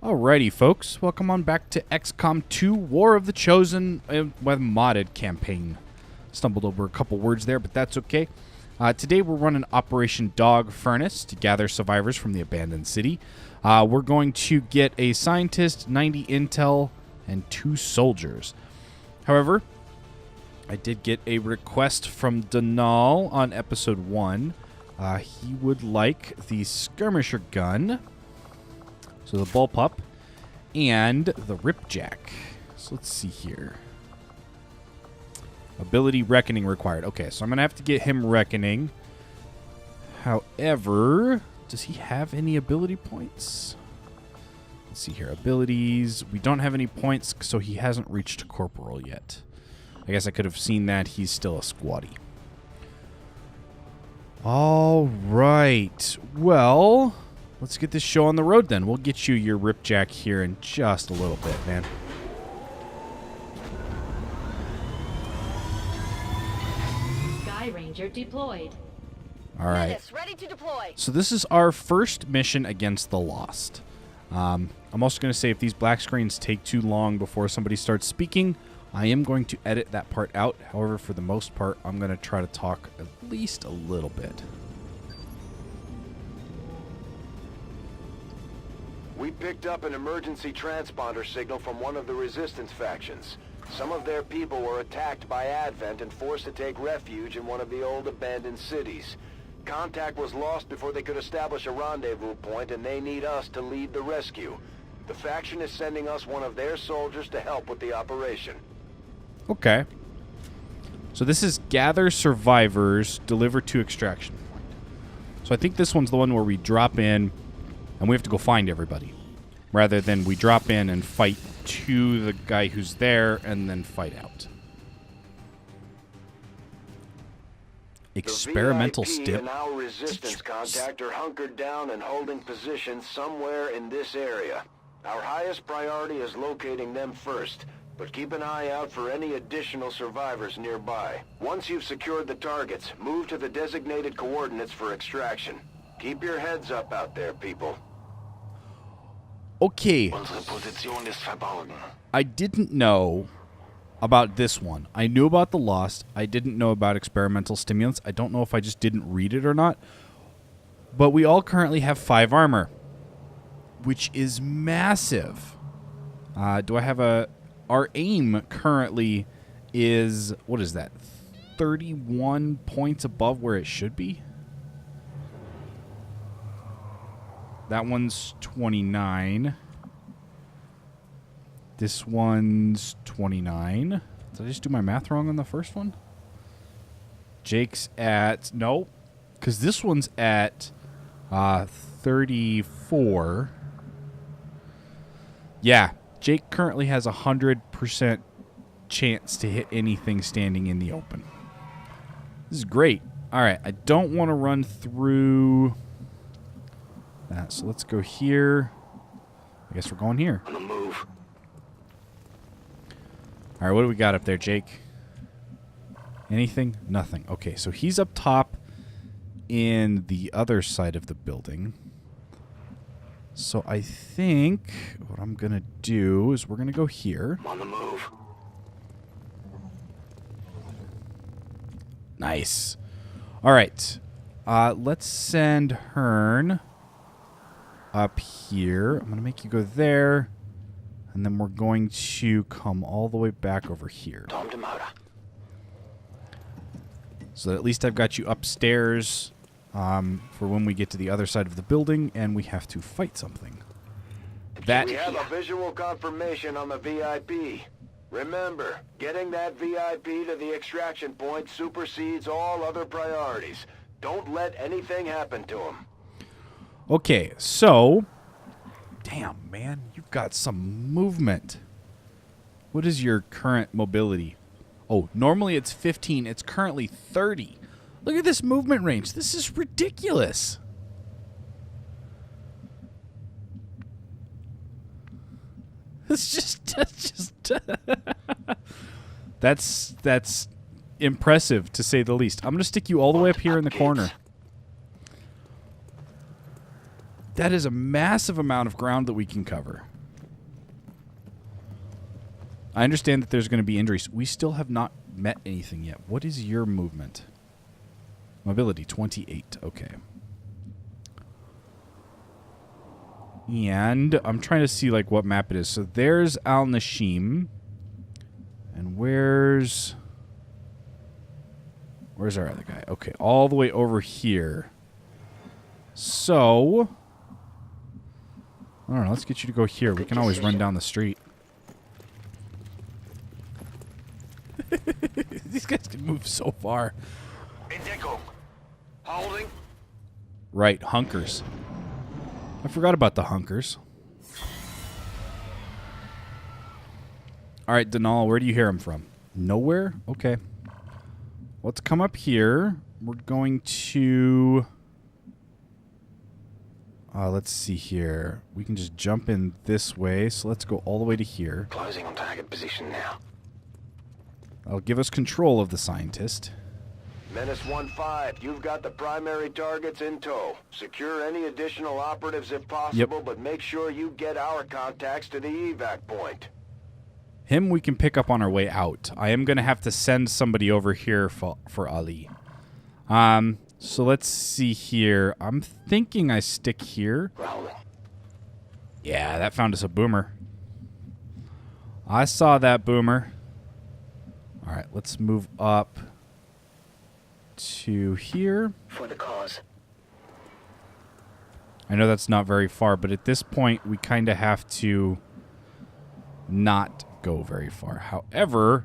Alrighty, folks. Welcome on back to XCOM 2 War of the Chosen with modded campaign. Stumbled over a couple words there, but that's okay. Today we're running Operation Dog Furnace to gather survivors from the abandoned city. We're going to get a scientist, 90 intel, and 2 soldiers. However, I did get a request from Donal on episode 1. He would like the skirmisher gun. So the bullpup and the ripjack. So let's see here. Ability reckoning required. Okay, so I'm going to have to get him reckoning. However, does he have any ability points? Let's see here. Abilities. We don't have any points, so he hasn't reached corporal yet. I guess I could have seen that. He's still a squatty. All right. Well, let's get this show on the road then. We'll get you your ripjack here in just a little bit, man. Sky Ranger deployed. All right. Menace, ready to deploy. So this is our first mission against the Lost. I'm also going to say if these black screens take too long before somebody starts speaking, I am going to edit that part out. However, for the most part, I'm going to try to talk at least a little bit. We picked up an emergency transponder signal from one of the resistance factions. Some of their people were attacked by Advent and forced to take refuge in one of the old abandoned cities. Contact was lost before they could establish a rendezvous point, and they need us to lead the rescue. The faction is sending us one of their soldiers to help with the operation. Okay. So this is gather survivors, deliver to extraction point. So I think this one's the one where we drop in and we have to go find everybody, rather than we drop in and fight to the guy who's there and then fight out. Experimental the VIP stip. and our resistance contact are hunkered down and holding positions somewhere in this area. Our highest priority is locating them first, but keep an eye out for any additional survivors nearby. Once you've secured the targets, move to the designated coordinates for extraction. Keep your heads up out there, people. Okay. Unsere Position ist verborgen. I didn't know about this one. I knew about the Lost. I didn't know about experimental stimulants. I don't know if I just didn't read it or not. But we all currently have 5 armor, which is massive. Do I have a... Our aim currently is... What is that? 31 points above where it should be? That one's 29. This one's 29. Did I just do my math wrong on the first one? Jake's at... No, because this one's at 34. Yeah, Jake currently has a 100% chance to hit anything standing in the open. This is great. All right, I don't want to run through that, so let's go here. I guess we're going here. On the move. All right, what do we got up there, Jake? Anything? Nothing. Okay, so he's up top in the other side of the building. So I think what I'm going to do is we're going to go here. On the move. Nice. All right. Let's send Hearn up here. I'm going to make you go there. And then we're going to come all the way back over here. So that at least I've got you upstairs for when we get to the other side of the building and we have to fight something. We have a visual confirmation on the VIP. Remember, getting that VIP to the extraction point supersedes all other priorities. Don't let anything happen to him. Okay, so... Damn, man, you've got some movement. What is your current mobility? Oh, normally it's 15. It's currently 30. Look at this movement range. This is ridiculous. That's impressive, to say the least. I'm going to stick you all the way up here in the corner. That is a massive amount of ground that we can cover. I understand that there's going to be injuries. We still have not met anything yet. What is your movement? Mobility, 28. Okay. And I'm trying to see, like, what map it is. So there's Al-Nashim. And where's our other guy? Okay, all the way over here. So, I don't know. Let's get you to go here. We can always run down the street. These guys can move so far. Holding. Right, hunkers. I forgot about the hunkers. All right, Denal, where do you hear him from? Nowhere? Okay. Let's come up here. We're going to... let's see here. We can just jump in this way, so let's go all the way to here. Closing on target position now. That'll give us control of the scientist. Menace 1-5, you've got the primary targets in tow. Secure any additional operatives if possible, but make sure you get our contacts to the evac point. Him we can pick up on our way out. I am going to have to send somebody over here for Ali. So let's see here. I'm thinking I stick here. Rolling. Yeah, that found us a boomer. I saw that boomer. All right, let's move up to here. For the cause. I know that's not very far, but at this point, we kind of have to not go very far. However,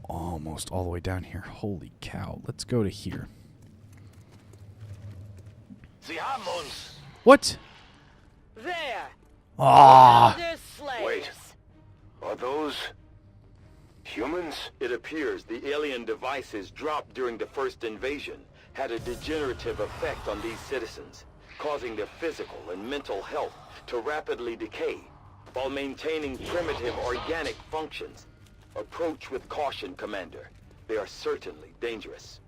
almost all the way down here. Holy cow. Let's go to here. Sie haben uns. What? There. Ah! Elder slaves. Wait. Are those... humans? It appears the alien devices dropped during the first invasion had a degenerative effect on these citizens, causing their physical and mental health to rapidly decay while maintaining primitive organic functions. Approach with caution, Commander. They are certainly dangerous.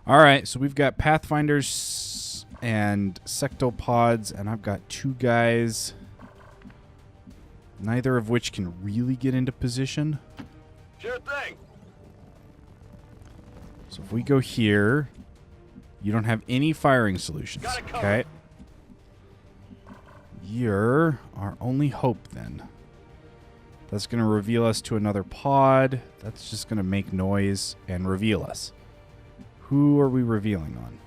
All right, so we've got Pathfinders and sectopods, and I've got two guys, neither of which can really get into position. Sure thing. So if we go here, you don't have any firing solutions. Okay. You're our only hope then. That's going to reveal us to another pod. That's just going to make noise and reveal us. Who are we revealing on?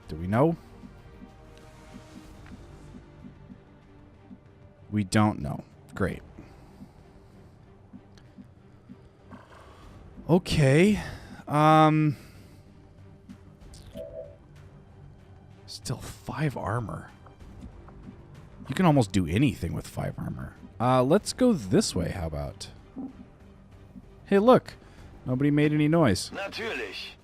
Do we know? We don't know. Great. Okay. Still 5 armor. You can almost do anything with 5 armor. Let's go this way, how about? Hey, look. Nobody made any noise. Natürlich.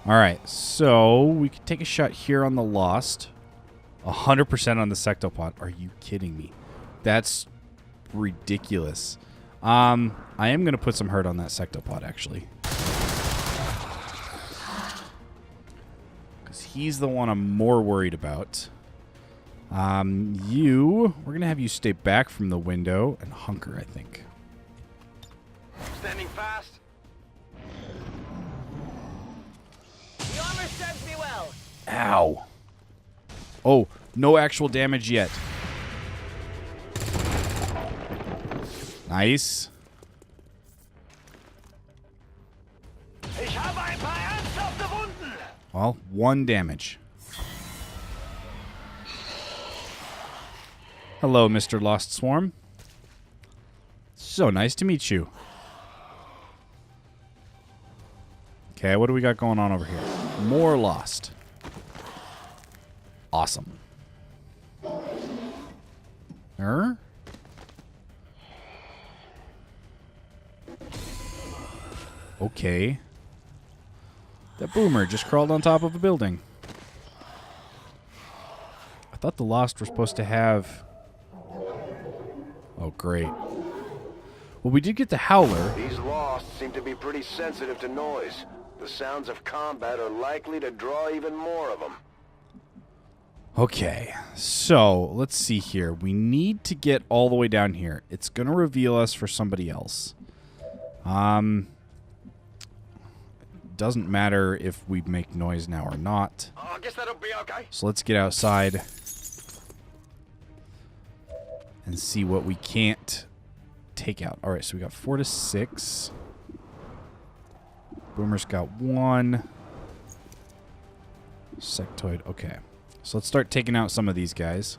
Alright, so we can take a shot here on the Lost. 100% on the sectopod. Are you kidding me? That's ridiculous. I am going to put some hurt on that sectopod, actually. Because he's the one I'm more worried about. We're going to have you stay back from the window and hunker, I think. Standing fast. The armor serves me well. Ow. Oh, no actual damage yet. Nice. Ich habe ein paar ernsthafte Wunden. Well, 1 damage. Hello, Mr. Lost Swarm. So nice to meet you. Okay, what do we got going on over here? More Lost. Awesome. Okay. That boomer just crawled on top of a building. I thought the Lost were supposed to have... Oh, great. Well, we did get the Howler. These Lost seem to be pretty sensitive to noise. The sounds of combat are likely to draw even more of them. Okay, so let's see here. We need to get all the way down here. It's going to reveal us for somebody else. Doesn't matter if we make noise now or not. I guess that'll be okay. So let's get outside and see what we can't take out. All right, so we got 4 to 6. Boomer's got 1. Sectoid, okay. So let's start taking out some of these guys.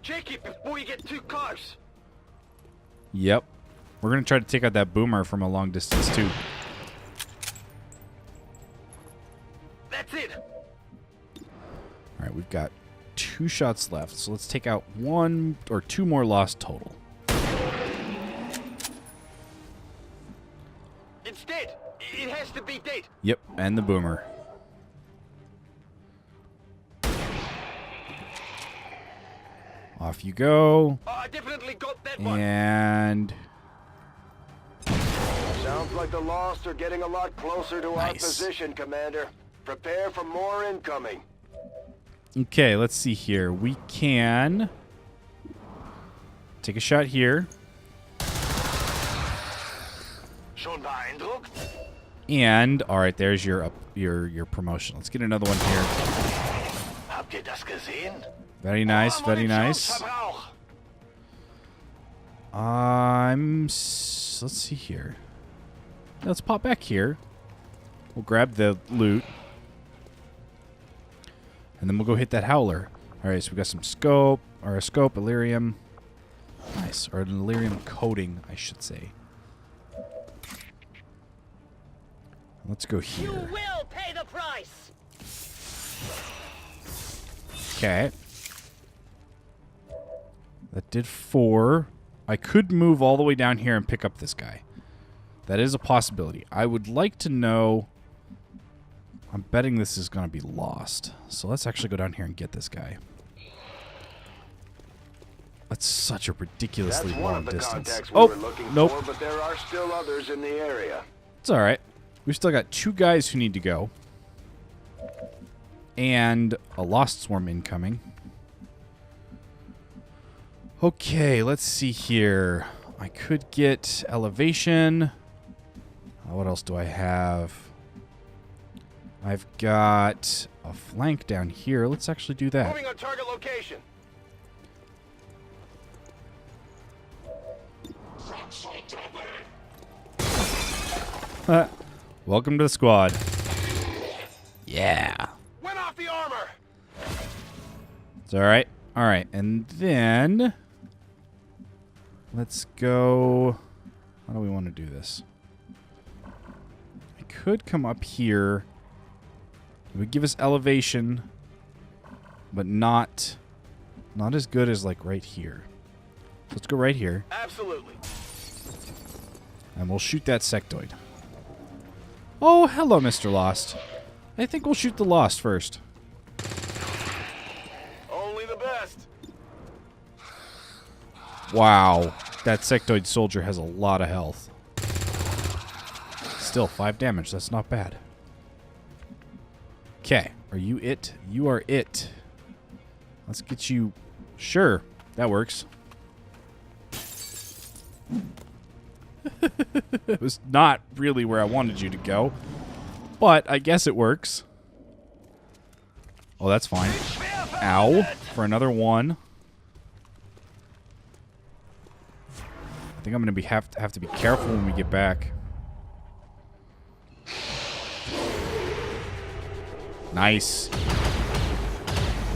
Check it before you get too close. Yep. We're going to try to take out that boomer from a long distance, too. That's it. All right, we've got 2 shots left. So let's take out 1 or 2 more lost total. It's dead. It has to be dead. Yep, and the boomer. Off you go. Oh, I definitely got that one. And Sounds like the Lost are getting a lot closer to our Nice. position, Commander. Prepare for more incoming. okay, let's see here. We can take a shot here. Schon beeindruckt? And all right, there's your promotion. Let's get another one here. Habt ihr das gesehen? Very nice, very nice. Let's see here. Let's pop back here. We'll grab the loot. And then we'll go hit that howler. Alright, so we got some scope, or a scope, Illyrium. Nice. Or an Illyrium coating, I should say. Let's go You here. will pay the price. Okay. That did 4. I could move all the way down here and pick up this guy. That is a possibility. I would like to know... I'm betting this is going to be lost. So let's actually go down here and get this guy. That's such a ridiculously That's one long of the distance. contacts we Oh, were looking nope. for, but there are still others in the area. It's all right. We've still got 2 guys who need to go. And a lost swarm incoming. Okay, let's see here. I could get elevation. What else do I have? I've got a flank down here. Let's actually do that. Moving on target location. Welcome to the squad. Yeah. Went off the armor. It's all right. All right, and then let's go. How do we want to do this? I could come up here. It would give us elevation, but not as good as like right here. So let's go right here, Absolutely. and we'll shoot that sectoid. Oh, hello, Mr. Lost. I think we'll shoot the Lost first. Only the best. Wow, that sectoid soldier has a lot of health. Still, 5 damage. That's not bad. Okay, are you it? You are it. Let's get you... Sure, that works. It was not really where I wanted you to go, but I guess it works. Oh, that's fine. Ow, for another 1. I think I'm going to have to be careful when we get back. Nice.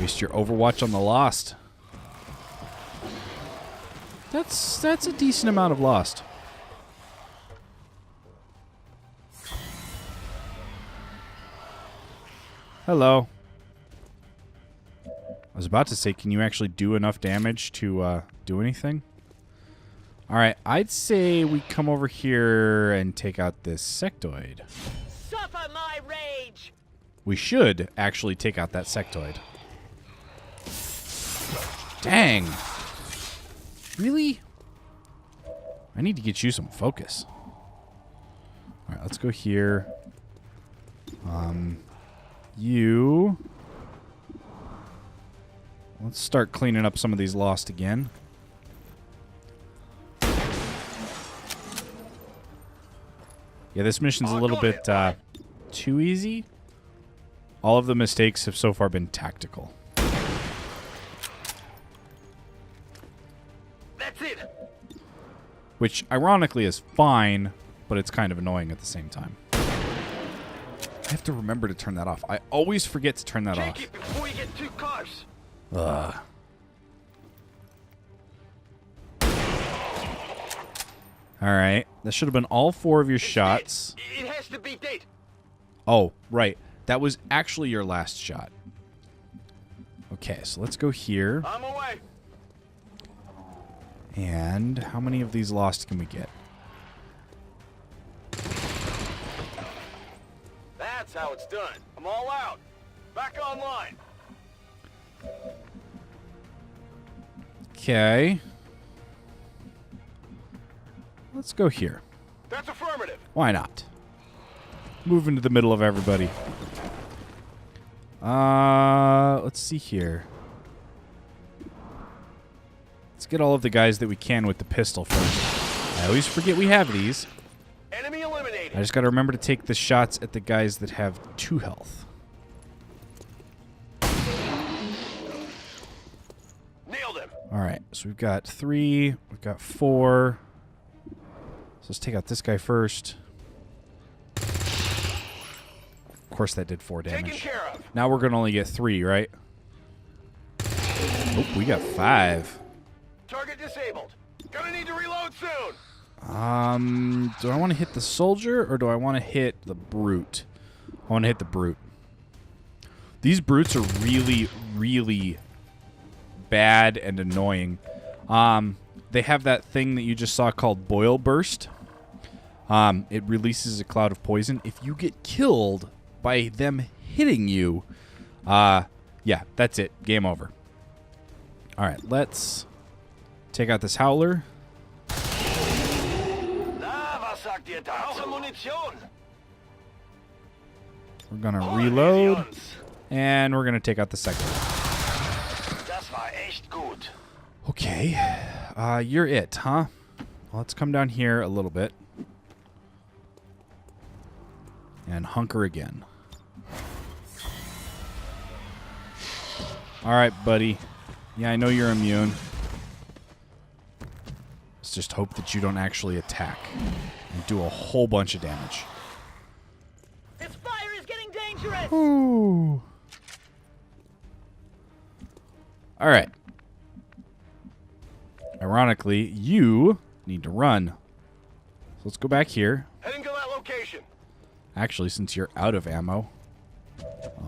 Waste your Overwatch on the Lost. That's a decent amount of Lost. Hello. I was about to say, can you actually do enough damage to do anything? Alright, I'd say we come over here and take out this sectoid. Suffer my rage. We should actually take out that sectoid. Dang. Really? I need to get you some focus. Alright, let's go here. You... Let's start cleaning up some of these lost again. Yeah, this mission's a little bit too easy. All of the mistakes have so far been tactical. That's it. Which, ironically, is fine, but it's kind of annoying at the same time. I have to remember to turn that off. I always forget to turn that Take off. it before you get too close. Ugh. Alright. That should have been all 4 of your shots. It has to be dead. Oh, right. That was actually your last shot. Okay, so let's go here. I'm away. And how many of these lost can we get? That's how it's done. I'm all out. Back online. Okay. Let's go here. That's affirmative. Why not? Move into the middle of everybody. Let's see here. Let's get all of the guys that we can with the pistol first. I always forget we have these. Enemy eliminated. I just got to remember to take the shots at the guys that have 2 health. Nailed him. All right, so we've got 3, we've got 4. So let's take out this guy first. Of course, that did 4 Taken damage. care of. Now we're gonna only get 3, right? Nope, we got 5. Target disabled. Gonna need to reload soon. Do I want to hit the soldier or do I want to hit the brute? I want to hit the brute. These brutes are really, really bad and annoying. They have that thing that you just saw called Boil Burst. It releases a cloud of poison. If you get killed by them hitting you, yeah, that's it. Game over. All right, let's take out this howler. Na, was sagt ihr dazu? Munition. We're gonna reload, and we're gonna take out the second one. Das war echt gut. Okay, you're it, huh? Well, let's come down here a little bit and hunker again. All right, buddy. Yeah, I know you're immune. Let's just hope that you don't actually attack and do a whole bunch of damage. This fire is getting dangerous! Ooh. All right. Ironically, you need to run. So let's go back here. Heading to that location. Actually, since you're out of ammo,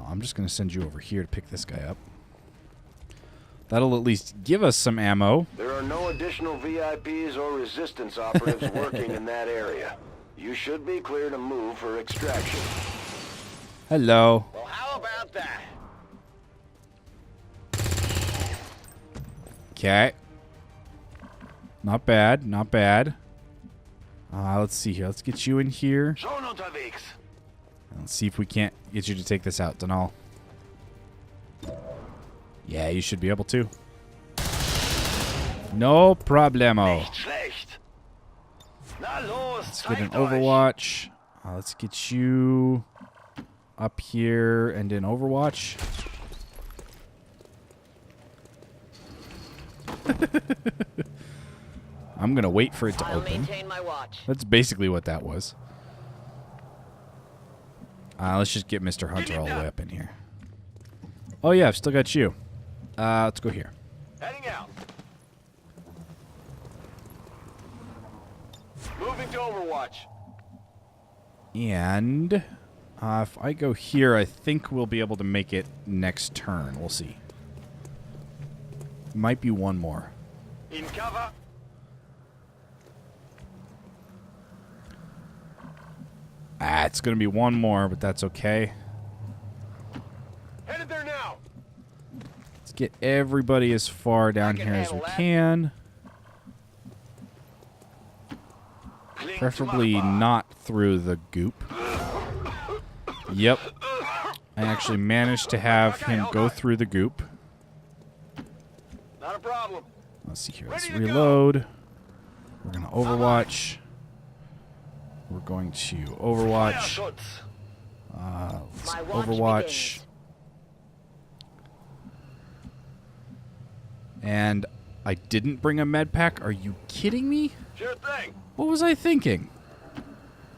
I'm just going to send you over here to pick this guy up. That'll at least give us some ammo. There are no additional VIPs or resistance operatives working in that area. You should be clear to move for extraction. Hello. Well, how about that? Okay. Not bad, not bad. Let's see here. Let's get you in here. Schon unterwegs. Let's see if we can't get you to take this out, Donal. Yeah, you should be able to. No problemo. Nicht schlecht. Na los, Let's get an zeigt euch. Overwatch. Let's get you up here and in Overwatch. I'm going to wait for it to I'll open. maintain my watch. That's basically what that was. Let's just get Mr. Hunter all the way up in here. Oh, yeah, I've still got you. Let's go here. Heading out. Moving to Overwatch. And if I go here, I think we'll be able to make it next turn. We'll see. Might be one more. In cover. It's going to be one more, but that's okay. Headed there now. Let's get everybody as far down can here as we handle that. can. Klingt Preferably machbar. not through the goop. Yep. I actually managed to have him go through the goop. Not a problem. Let's see here. Let's Ready to go. reload. We're going to Overwatch. We're going to Overwatch. Let's My watch Overwatch. begins. And I didn't bring a med pack. Are you kidding me? Sure thing. What was I thinking?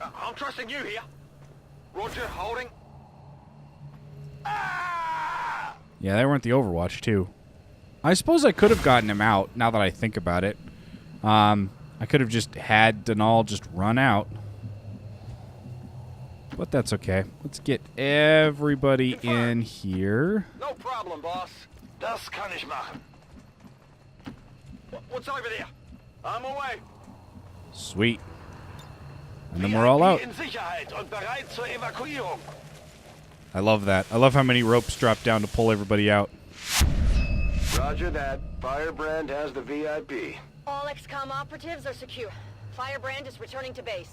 I'm trusting you here. Roger, holding. Yeah, they weren't the Overwatch, too. I suppose I could have gotten him out, now that I think about it. I could have just had Denal just run out. But that's okay. Let's get everybody in here. No problem, boss. Das kann ich machen. What's over there? I'm away. Sweet. And then we're all out. In Sicherheit und bereit zur Evakuierung. I love that. I love how many ropes drop down to pull everybody out. Roger that. Firebrand has the VIP. All XCOM operatives are secure. Firebrand is returning to base.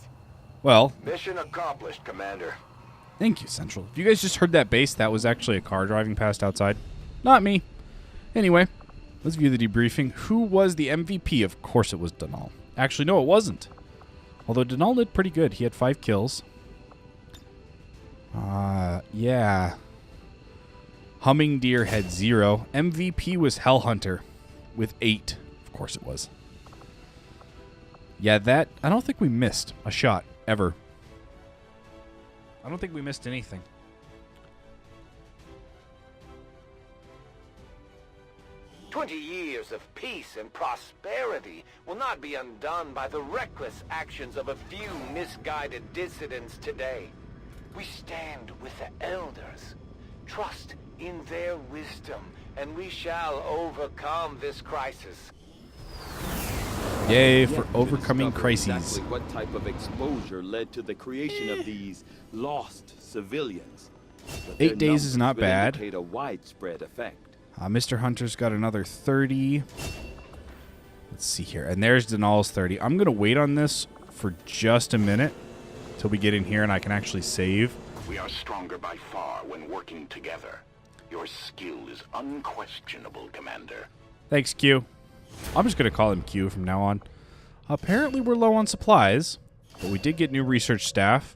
Well, Mission accomplished, Commander. thank you, Central. If you guys just heard that bass, that was actually a car driving past outside. Not me. Anyway, let's view the debriefing. Who was the MVP? Of course it was Denal. Actually, no, it wasn't. Although Denal did pretty good. He had 5 kills. Yeah. Humming Deer had 0. MVP was Hellhunter with 8. Of course it was. Yeah, that... I don't think we missed a shot, ever. I don't think we missed anything. "20 years of peace and prosperity will not be undone by the reckless actions of a few misguided dissidents today. We stand with the elders. Trust in their wisdom, and we shall overcome this crisis." Yay Yet for to overcoming discover crises. Exactly what type of exposure led to the creation of these lost civilians. But 8 their days is numbers not will bad. indicate a widespread effect. Mr. Hunter's got another 30. Let's see here. And there's Denal's 30. I'm going to wait on this for just a minute till we get in here and I can actually save. We are stronger by far when working together. Your skill is unquestionable, Commander. Thanks, Q. I'm just going to call him Q from now on. Apparently we're low on supplies, but we did get new research staff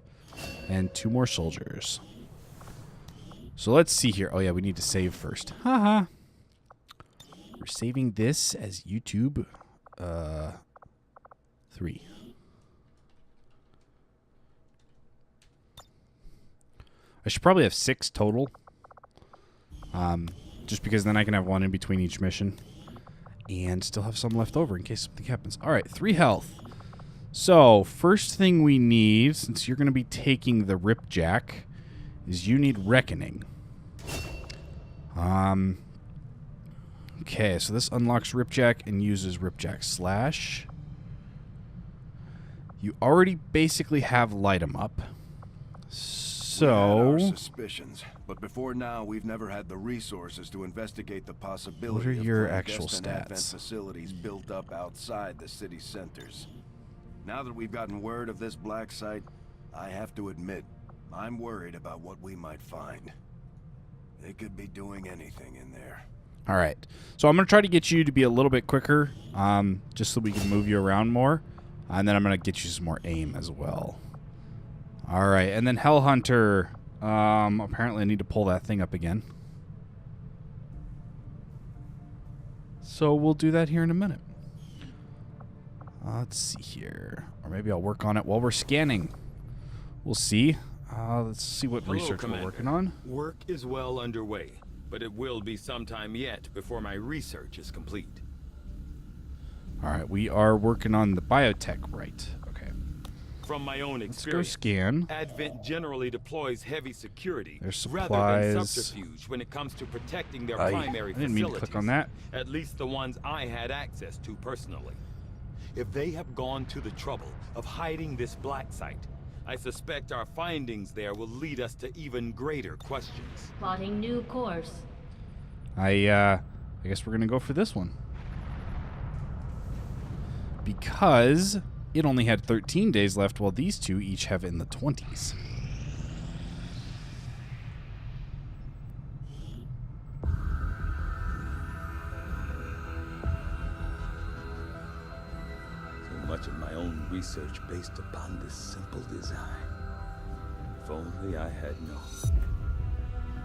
and 2 more soldiers. So let's see here. Oh, yeah, we need to save first. Haha. We're saving this as YouTube 3. I should probably have 6 total. Just because then I can have 1 in between each mission. And still have some left over in case something happens. Alright, 3 health. So, first thing we need, since you're going to be taking the Ripjack, is you need Reckoning. Okay, so this unlocks Ripjack and uses Ripjack Slash. You already basically have Light 'em Up. We had our So, suspicions, but before now we've never had the resources to investigate the possibility What are of your clandestine actual advent stats? facilities built up outside the city centers. Now that we've gotten word of this black site, I have to admit, I'm worried about what we might find. They could be doing anything in there. alright. So I'm going to try to get you to be a little bit quicker, just so we can move you around more. And then I'm going to get you some more aim as well. Alright, and then Hellhunter. Apparently I need to pull that thing up again. So we'll do that here in a minute. Let's see here. Or maybe I'll work on it while we're scanning. We'll see. Let's see what Hello, research Commander. we're working on. Work is well underway, but it will be some time yet before my research is complete. Alright, we are working on the biotech, right. Okay. From my own Let's go experience, scan. Advent generally deploys heavy security There's rather than supplies. subterfuge when it comes to protecting their I primary didn't mean to facilities. click on that. At least the ones I had access to personally. If they have gone to the trouble of hiding this black site, I suspect our findings there will lead us to even greater questions. Plotting new course. I guess we're gonna go for this one. Because it only had 13 days left while these two each have in the 20s. research based upon this simple design. If only I had known.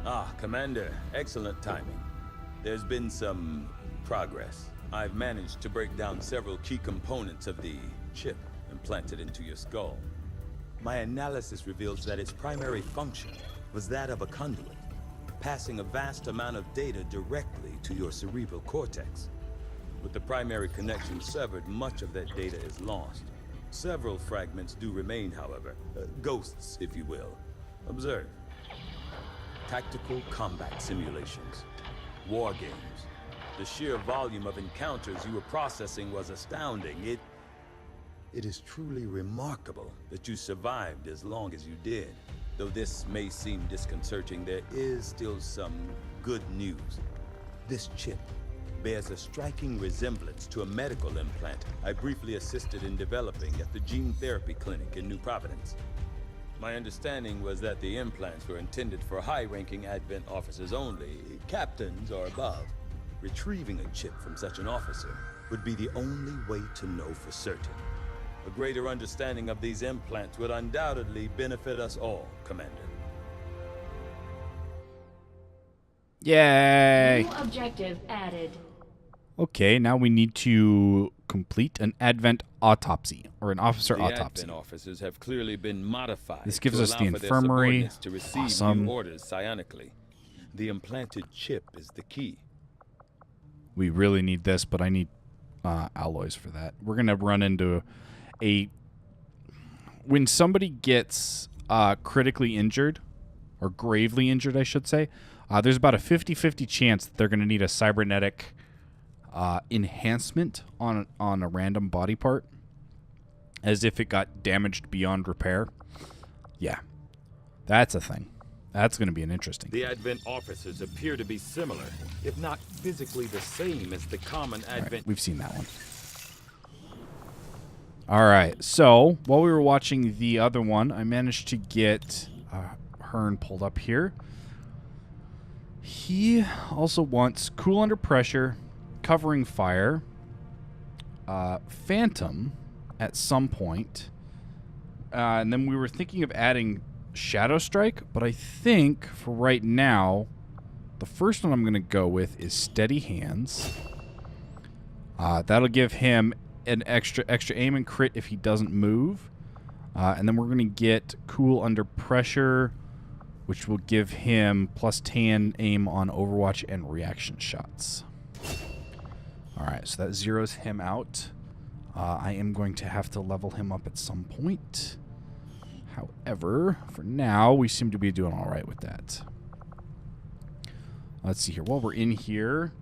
Ah, Commander, excellent timing. There's been some progress. I've managed to break down several key components of the chip implanted into your skull. My analysis reveals that its primary function was that of a conduit, passing a vast amount of data directly to your cerebral cortex. With the primary connection severed, much of that data is lost. Several fragments do remain, however. Ghosts, if you will. Observe. Tactical combat simulations. War games. The sheer volume of encounters you were processing was astounding. It is truly remarkable that you survived as long as you did. Though this may seem disconcerting, there is still some good news. This chip bears a striking resemblance to a medical implant I briefly assisted in developing at the gene therapy clinic in New Providence. My understanding was that the implants were intended for high-ranking Advent officers only, captains or above. Retrieving a chip from such an officer would be the only way to know for certain. A greater understanding of these implants would undoubtedly benefit us all, Commander. Yay! New objective added. Okay, now we need to complete an Advent autopsy, or an officer autopsy. Advent officers have clearly been modified. This gives to us the allow for their infirmary. subordinates to receive Awesome. new orders psionically. The implanted chip is the key. We really need this, but I need alloys for that. We're going to run into when somebody gets critically injured, or gravely injured, I should say, there's about a 50-50 chance that they're going to need a cybernetic enhancement on a random body part, as if it got damaged beyond repair. Yeah, that's a thing. That's going to be an interesting The Advent officers appear to be similar, if not physically the same as the common Advent. Right, we've seen that one. All right, so while we were watching the other one, I managed to get Hearn pulled up here. He also wants cool under pressure, covering fire, phantom at some point, and then we were thinking of adding Shadow Strike, but I think for right now, the first one I'm going to go with is Steady Hands. That'll give him an extra aim and crit if he doesn't move. And then we're going to get Cool Under Pressure, which will give him plus 10 aim on Overwatch and reaction shots. Alright, so that zeroes him out. I am going to have to level him up at some point. However, for now, we seem to be doing all right with that. Let's see here. While we're in here,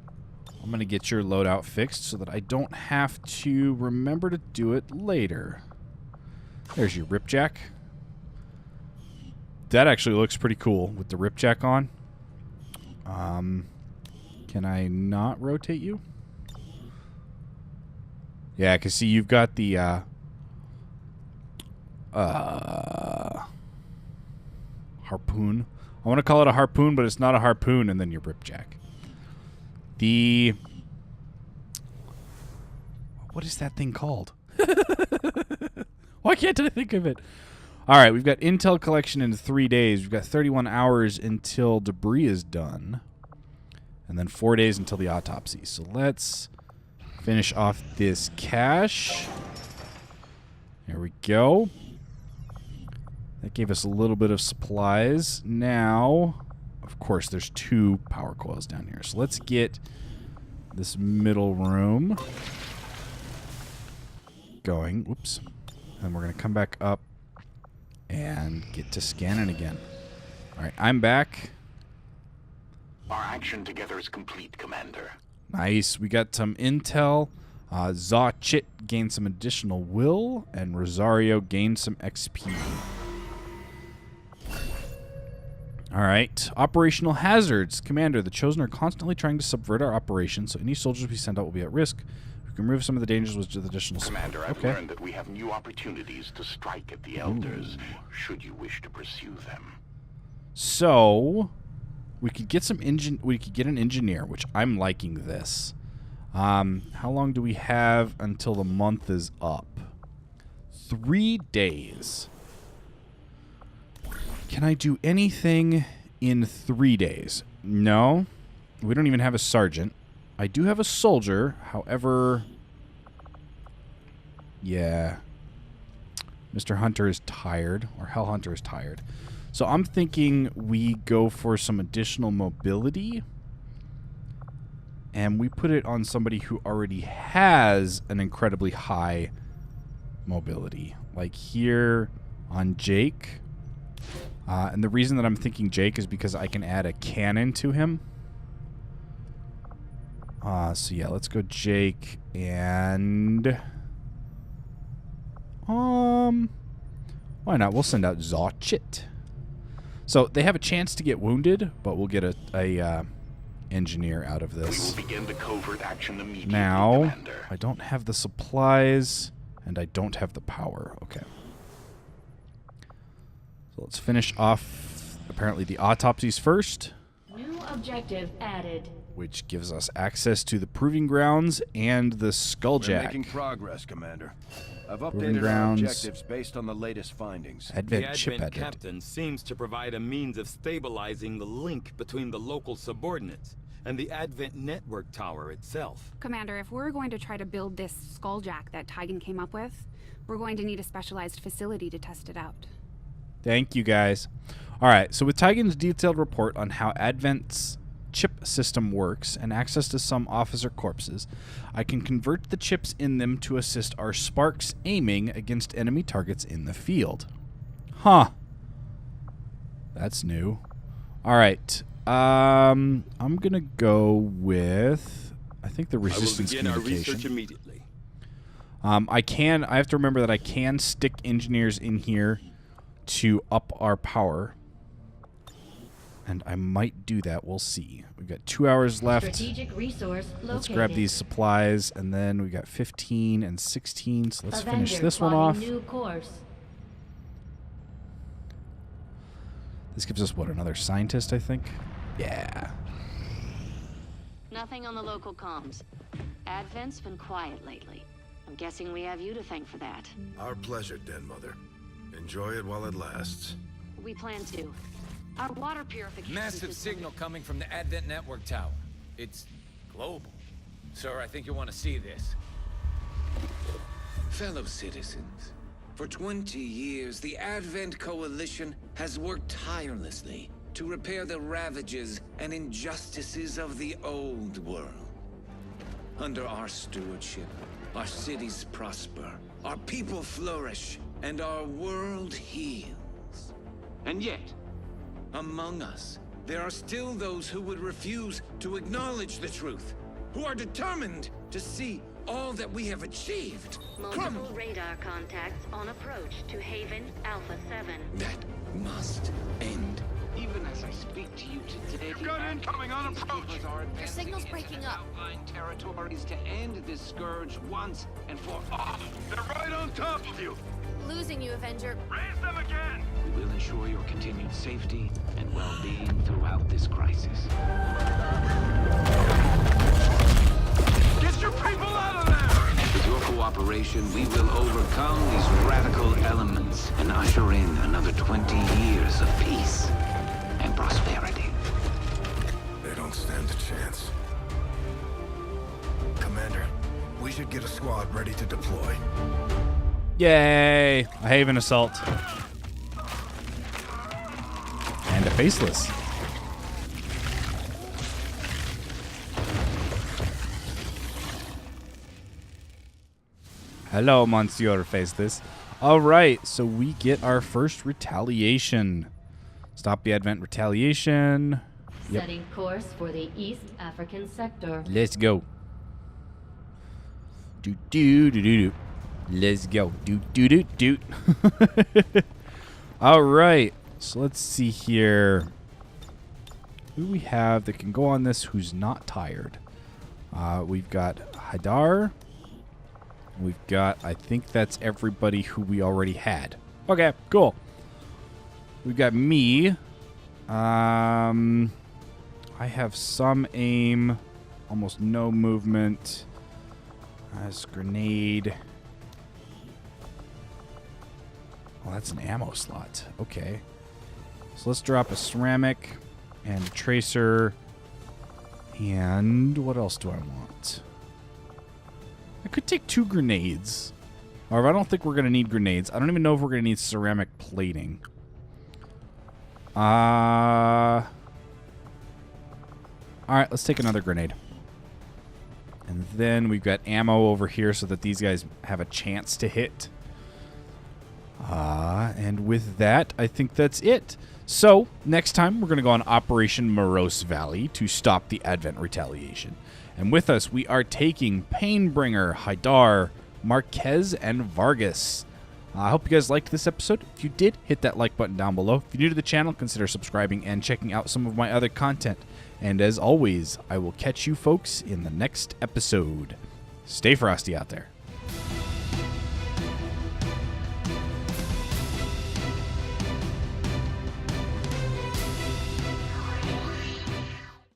I'm going to get your loadout fixed so that I don't have to remember to do it later. There's your Ripjack. That actually looks pretty cool with the Ripjack on. Can I not rotate you? Yeah, I can see you've got the harpoon. I want to call it a harpoon, but it's not a harpoon, and then your Ripjack. What is that thing called? Why can't I think of it? All right, we've got intel collection in 3 days. We've got 31 hours until debris is done, and then 4 days until the autopsy. So let's finish off this cache. There we go. That gave us a little bit of supplies. Now, of course, there's 2 power coils down here. So let's get this middle room going. Whoops. And we're going to come back up and get to scanning again. All right, I'm back. Our action together is complete, Commander. Nice. We got some intel. Zaw Chit gained some additional will, and Rosario gained some XP. All right. Operational hazards. Commander, the Chosen are constantly trying to subvert our operations, so any soldiers we send out will be at risk. We can remove some of the dangers with additional Commander, I've learned that we have new opportunities to strike at the Elders, should you wish to pursue them. So, we could get some we could get an engineer, which I'm liking this. How long do we have until the month is up? 3 days. Can I do anything in 3 days? No. We don't even have a sergeant. I do have a soldier. However, yeah. Mr. Hunter is tired, or Hell Hunter is tired. So I'm thinking we go for some additional mobility. And we put it on somebody who already has an incredibly high mobility. Like here on Jake. And the reason that I'm thinking Jake is because I can add a cannon to him. So yeah, let's go Jake and... why not? We'll send out Zotchit. So they have a chance to get wounded, but we'll get a engineer out of this. We will begin the covert action immediately, Now, Commander. I don't have the supplies, and I don't have the power. Okay. So let's finish off, apparently, the autopsies first. New objective added. Which gives us access to the proving grounds and the We're skulljack. making progress, Commander. I've Proving updated our grounds. objectives based on the latest findings. Advent The chip Advent edit. captain seems to provide a means of stabilizing the link between the local subordinates and the Advent network tower itself. Commander, if we're going to try to build this skulljack that Tygan came up with, we're going to need a specialized facility to test it out. Thank you, guys. All right, so with Tygan's detailed report on how Advent's chip system works and access to some officer corpses, I can convert the chips in them to assist our Sparks aiming against enemy targets in the field. Huh. That's new. All right. I'm going to go with, I think, the resistance I will begin our communication. research immediately. I have to remember that I can stick engineers in here to up our power. And I might do that. We'll see. We've got 2 hours left. Strategic resource located. Let's grab these supplies, and then we got 15 and 16. So let's finish Avenger this one plotting off. New course. This gives us, what, another scientist, I think? Yeah. Nothing on the local comms. Advent's been quiet lately. I'm guessing we have you to thank for that. Our pleasure, Den Mother. Enjoy it while it lasts. We plan to. Our water purification Massive system- signal coming from the Advent network tower. It's global. Sir, I think you'll want to see this. Fellow citizens, for 20 years, the Advent Coalition has worked tirelessly to repair the ravages and injustices of the old world. Under our stewardship, our cities prosper, our people flourish, and our world heals. And yet, among us, there are still those who would refuse to acknowledge the truth, who are determined to see all that we have achieved Multiple radar contacts on approach to Haven Alpha 7. That must end. Even as I speak to you today, You've got incoming on approach. Your signal's breaking up. Outlying territories to end this scourge once and for all. They're right on top of you. Losing you, Avenger. Raise them again. We will ensure your continued safety and well-being throughout this crisis. Get your people out of there. With your cooperation, we will overcome these radical elements and usher in another 20 years of peace and prosperity. They don't stand a chance. Commander, we should get a squad ready to deploy. Yay! A Haven assault. And a faceless. Hello, Monsieur Faceless. Alright, so we get our first retaliation. Stop the Advent retaliation. Yep. Setting course for the East African sector. Let's go. Do do do do do. Let's go. Do do do do. All right. So let's see here. Who do we have that can go on this who's not tired? We've got Hadar. We've got, I think that's everybody who we already had. Okay, cool. We've got me. I have some aim, almost no movement. As grenade. Oh, that's an ammo slot. Okay. So let's drop a ceramic and a tracer. And what else do I want? I could take 2 grenades. Or I don't think we're going to need grenades. I don't even know if we're going to need ceramic plating. Alright, let's take another grenade. And then we've got ammo over here so that these guys have a chance to hit. And with that, I think that's it. So, next time, we're going to go on Operation Morose Valley to stop the Advent retaliation. And with us, we are taking Painbringer, Haidar, Marquez, and Vargas. I hope you guys liked this episode. If you did, hit that like button down below. If you're new to the channel, consider subscribing and checking out some of my other content. And as always, I will catch you folks in the next episode. Stay frosty out there.